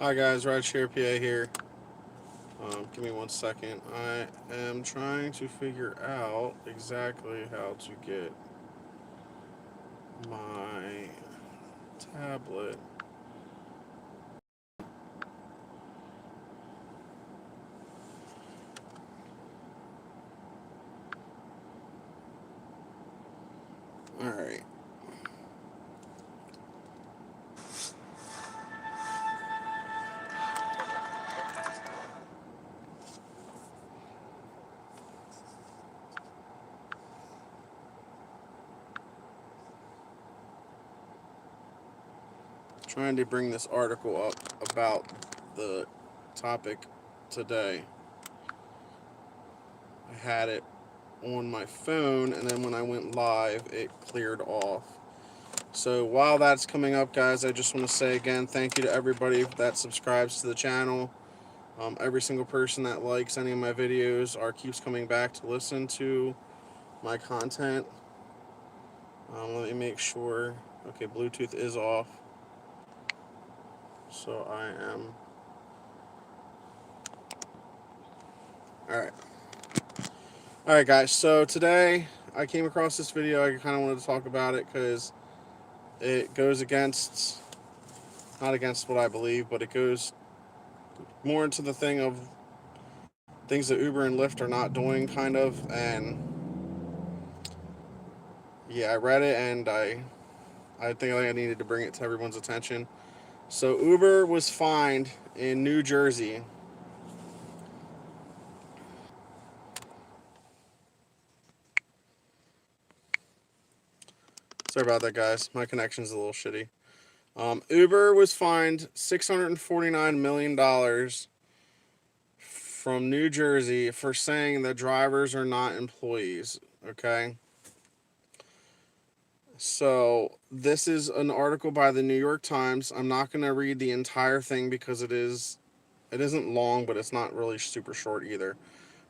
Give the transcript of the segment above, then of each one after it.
Hi guys, Rideshare PA here. Give me 1 second. I am trying to figure out exactly how to get my tablet. Alright. Trying to bring this article up about the topic today. I had it on my phone, and then when I went live, it cleared off. So while that's coming up, guys, I just want to say again, thank you to everybody that subscribes to the channel. Every single person that likes any of my videos or keeps coming back to listen to my content. Let me make sure. Okay, Bluetooth is off. So I am. Alright. Alright, guys. So today I came across this video. I kind of wanted to talk about it because it goes against, not against what I believe, but it goes more into the thing of things that Uber and Lyft are not doing, kind of. And yeah, I read it and I think I needed to bring it to everyone's attention. So Uber was fined in New Jersey. Sorry about that, guys. My connection's a little shitty. Uber was fined $649 million from New Jersey for saying that drivers are not employees. Okay. So this is an article by the New York Times. I'm not going to read the entire thing because it isn't long, but it's not really super short either.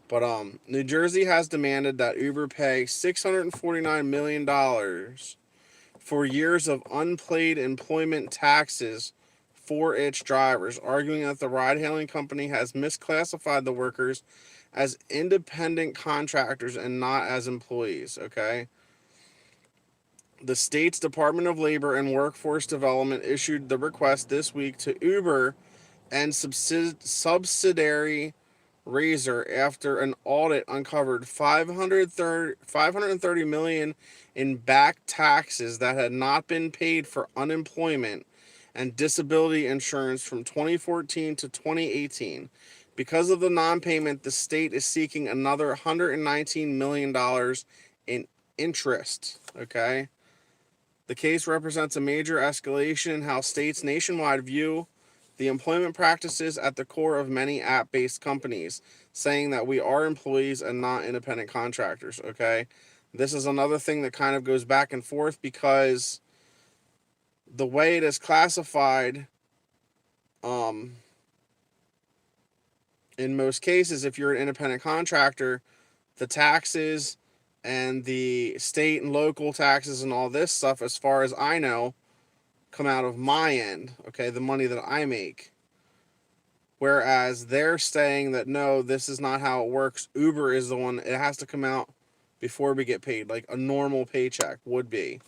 But New Jersey has demanded that Uber pay $649 million for years of unpaid employment taxes for its drivers, arguing that the ride-hailing company has misclassified the workers as independent contractors and not as employees, okay? The state's Department of Labor and Workforce Development issued the request this week to Uber and subsidiary Razor after an audit uncovered 530 million in back taxes that had not been paid for unemployment and disability insurance from 2014 to 2018. Because of the non-payment, the state is seeking another $119 million in interest. Okay? The case represents a major escalation in how states nationwide view the employment practices at the core of many app-based companies, saying that we are employees and not independent contractors, okay? This is another thing that kind of goes back and forth because the way it is classified, um, in most cases, if you're an independent contractor, the taxes and the state and local taxes and all this stuff, as far as I know, come out of my end, okay, the money that I make. Whereas they're saying that no, this is not how it works. Uber is the one, it has to come out before we get paid, like a normal paycheck would be.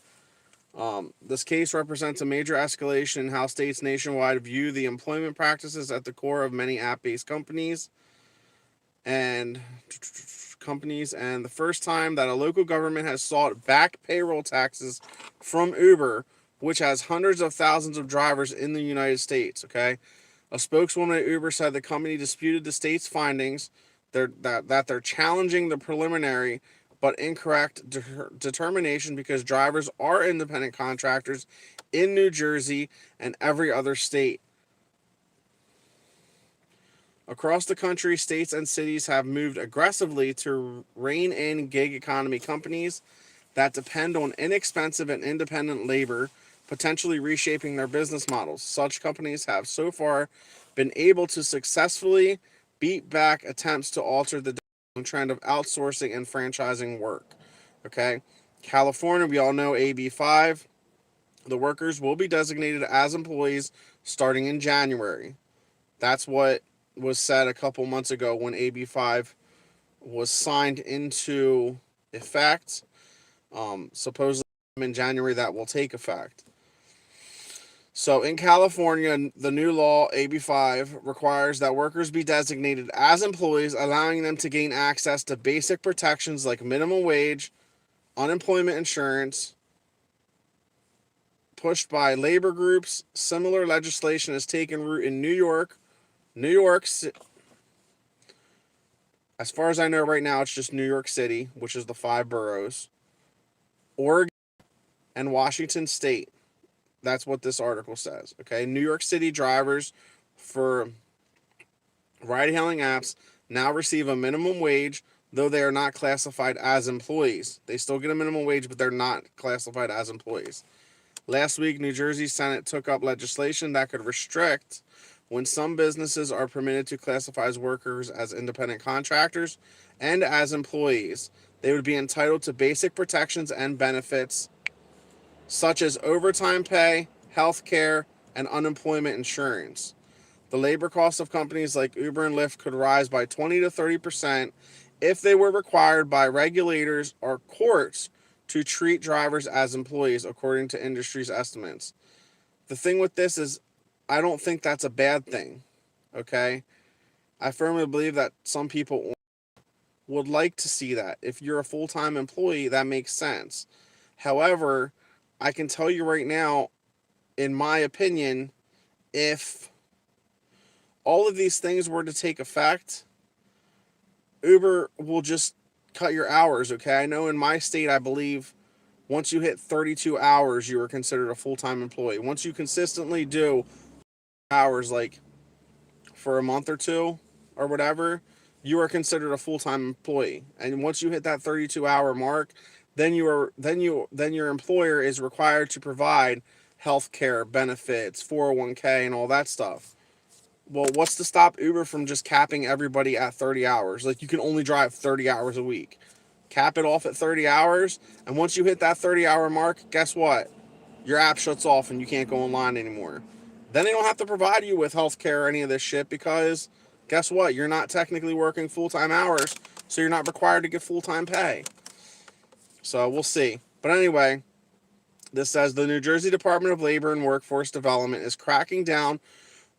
This case represents a major escalation in how states nationwide view the employment practices at the core of many app-based and the first time that a local government has sought back payroll taxes from Uber, which has hundreds of thousands of drivers in the United States, okay? A spokeswoman at Uber said the company disputed the state's findings, that they're challenging the preliminary but incorrect determination because drivers are independent contractors in New Jersey and every other state. Across the country, states and cities have moved aggressively to rein in gig economy companies that depend on inexpensive and independent labor, potentially reshaping their business models. Such companies have so far been able to successfully beat back attempts to alter the trend of outsourcing and franchising work. Okay? California, we all know AB5. The workers will be designated as employees starting in January. That's what was said a couple months ago when AB5 was signed into effect. Supposedly in January that will take effect. So in California, the new law, AB5, requires that workers be designated as employees, allowing them to gain access to basic protections like minimum wage, unemployment insurance, pushed by labor groups. Similar legislation has taken root in New York. New York, as far as I know right now, it's just New York City, which is the 5 boroughs, Oregon, and Washington State. That's what this article says. Okay, New York City drivers for ride-hailing apps now receive a minimum wage, though they are not classified as employees. They still get a minimum wage, but they're not classified as employees. Last week, New Jersey Senate took up legislation that could restrict when some businesses are permitted to classify as workers as independent contractors and as employees. They would be entitled to basic protections and benefits such as overtime pay, health care, and unemployment insurance. The labor costs of companies like Uber and Lyft could rise by 20 to 30% if they were required by regulators or courts to treat drivers as employees, according to industry's estimates. The thing with this is, I don't think that's a bad thing, okay? I firmly believe that some people would like to see that. If you're a full-time employee, that makes sense. However, I can tell you right now, in my opinion, if all of these things were to take effect, Uber will just cut your hours, okay? I know in my state, I believe once you hit 32 hours, you are considered a full-time employee. Once you consistently do hours, like for a month or two or whatever, you are considered a full-time employee. And once you hit that 32-hour mark, then your employer is required to provide health care benefits, 401k, and all that stuff. Well, what's to stop Uber from just capping everybody at 30 hours? Like, you can only drive 30 hours a week. Cap it off at 30 hours, and once you hit that 30-hour mark, guess what? Your app shuts off and you can't go online anymore. Then they don't have to provide you with health care or any of this shit because guess what? You're not technically working full-time hours, so you're not required to get full-time pay. So we'll see. But anyway, this says the New Jersey Department of Labor and Workforce Development is cracking down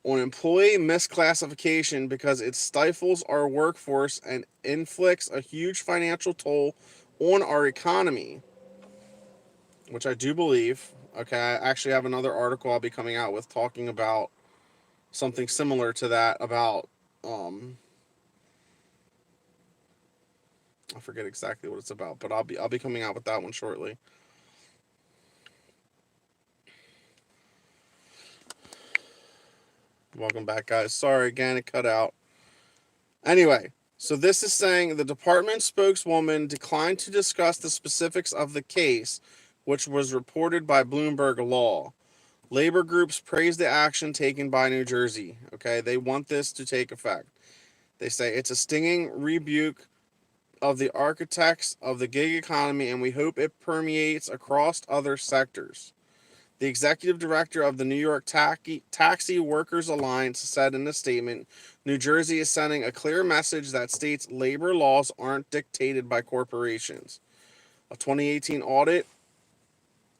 on employee misclassification because it stifles our workforce and inflicts a huge financial toll on our economy, which I do believe. Okay, I actually have another article I'll be coming out with talking about something similar to that about I forget exactly what it's about, but I'll be coming out with that one shortly. Welcome back, guys. Sorry again, it cut out. Anyway, so this is saying the department spokeswoman declined to discuss the specifics of the case, which was reported by Bloomberg Law. Labor groups praise the action taken by New Jersey. Okay, they want this to take effect. They say it's a stinging rebuke of the architects of the gig economy, and we hope it permeates across other sectors. The executive director of the New York Taxi Workers Alliance said in a statement, New Jersey is sending a clear message that states' labor laws aren't dictated by corporations. A 2018 audit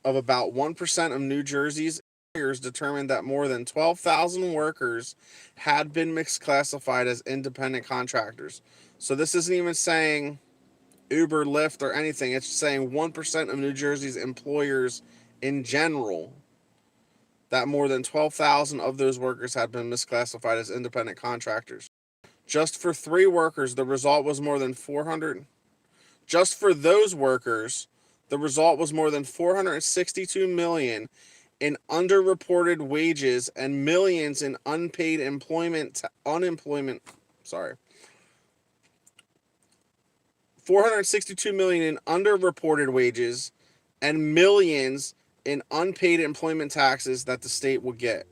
of about 1% of New Jersey's employers determined that more than 12,000 workers had been misclassified as independent contractors. So this isn't even saying Uber, Lyft, or anything. It's saying 1% of New Jersey's employers in general, that more than 12,000 of those workers had been misclassified as independent contractors. Just for 3 workers, the result was more than 400. Just for those workers, the result was more than 462 million in underreported wages and millions in unpaid unemployment. Sorry. 462 million in underreported wages and millions in unpaid employment taxes that the state will get.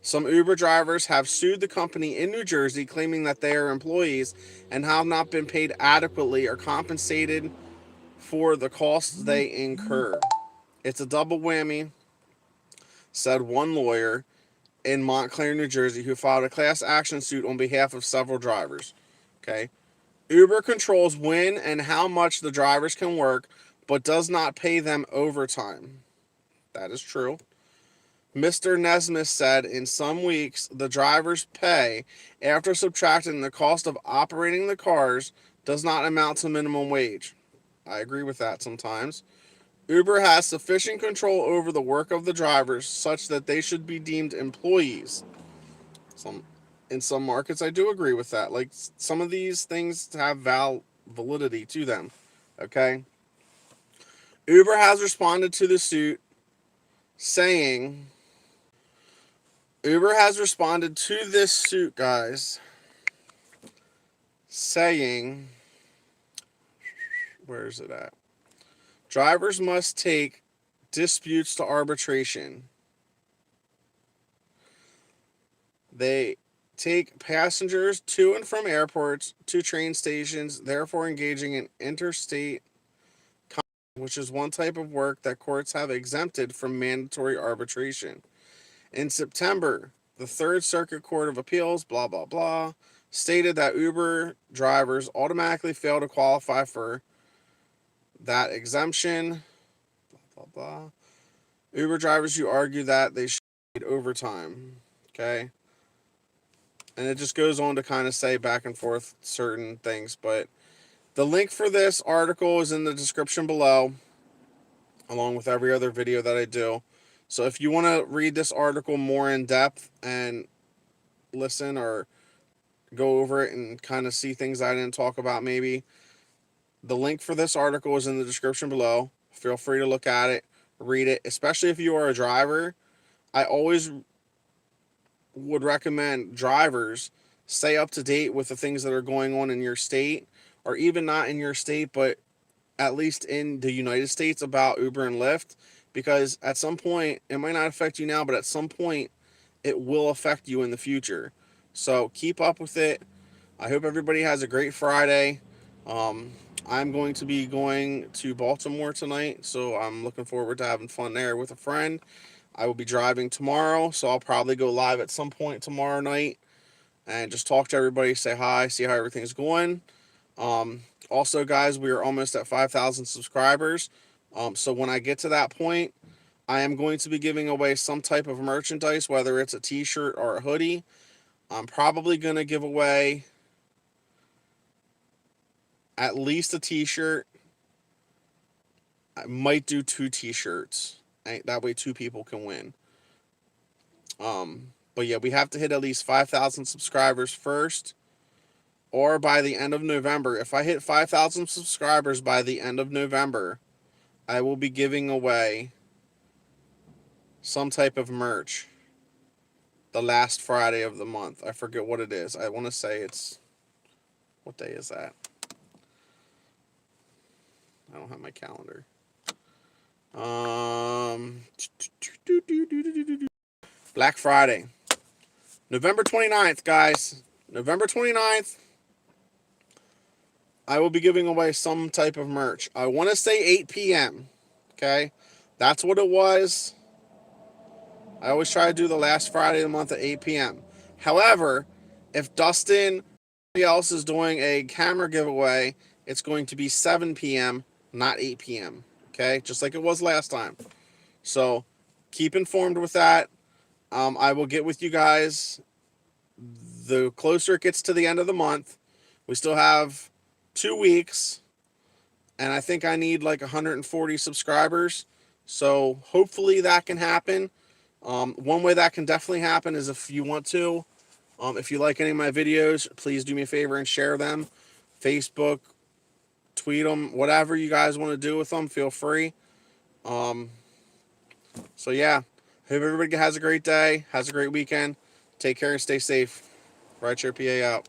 Some Uber drivers have sued the company in New Jersey, claiming that they are employees and have not been paid adequately or compensated for the costs they incur. It's a double whammy, said one lawyer. in Montclair, New Jersey, who filed a class action suit on behalf of several drivers. Okay. Uber controls when and how much the drivers can work, but does not pay them overtime. That is true. Mr. Nesmith said in some weeks, the driver's pay, after subtracting the cost of operating the cars, does not amount to minimum wage. I agree with that sometimes. Uber has sufficient control over the work of the drivers such that they should be deemed employees. In some markets, I do agree with that. Like, some of these things have validity to them. Okay? Uber has responded to the suit saying, Uber has responded to this suit, guys, saying, where is it at? Drivers must take disputes to arbitration. They take passengers to and from airports to train stations, therefore engaging in interstate commerce, which is one type of work that courts have exempted from mandatory arbitration. In September, the Third Circuit Court of Appeals, blah, blah, blah, stated that Uber drivers automatically fail to qualify for that exemption, blah, blah, blah. Uber drivers who argue that they should need overtime. Okay? And it just goes on to kind of say back and forth certain things. But the link for this article is in the description below, along with every other video that I do. So if you want to read this article more in depth and listen or go over it and kind of see things I didn't talk about maybe, the link for this article is in the description below. Feel free to look at it, read it, especially if you are a driver. I always would recommend drivers stay up to date with the things that are going on in your state, or even not in your state, but at least in the United States, about Uber and Lyft, because at some point, it might not affect you now, but at some point, it will affect you in the future. So keep up with it. I hope everybody has a great Friday. I'm going to be going to Baltimore tonight, so I'm looking forward to having fun there with a friend. I will be driving tomorrow, so I'll probably go live at some point tomorrow night and just talk to everybody, say hi, see how everything's going. Also, guys, we are almost at 5,000 subscribers. So when I get to that point, I am going to be giving away some type of merchandise, whether it's a t-shirt or a hoodie. I'm probably going to give away at least a t-shirt. I might do 2 t-shirts. That way 2 people can win. But yeah, we have to hit at least 5,000 subscribers first, or by the end of November. If I hit 5,000 subscribers by the end of November, I will be giving away some type of merch the last Friday of the month. I forget what it is. I want to say it's, what day is that? I don't have my calendar. Black Friday. November 29th, guys. November 29th. I will be giving away some type of merch. I want to say 8 p.m. Okay? That's what it was. I always try to do the last Friday of the month at 8 p.m. However, if Dustin or somebody else is doing a camera giveaway, it's going to be 7 p.m., not 8 p.m. Okay? Just like it was last time. So, keep informed with that. I will get with you guys the closer it gets to the end of the month. We still have 2 weeks, and I think I need like 140 subscribers. So hopefully that can happen. One way that can definitely happen is if you want to, if you like any of my videos, please do me a favor and share them. Facebook, tweet them, whatever you guys want to do with them, feel free. So yeah, hope everybody has a great day, has a great weekend. Take care and stay safe. Rideshare PA out.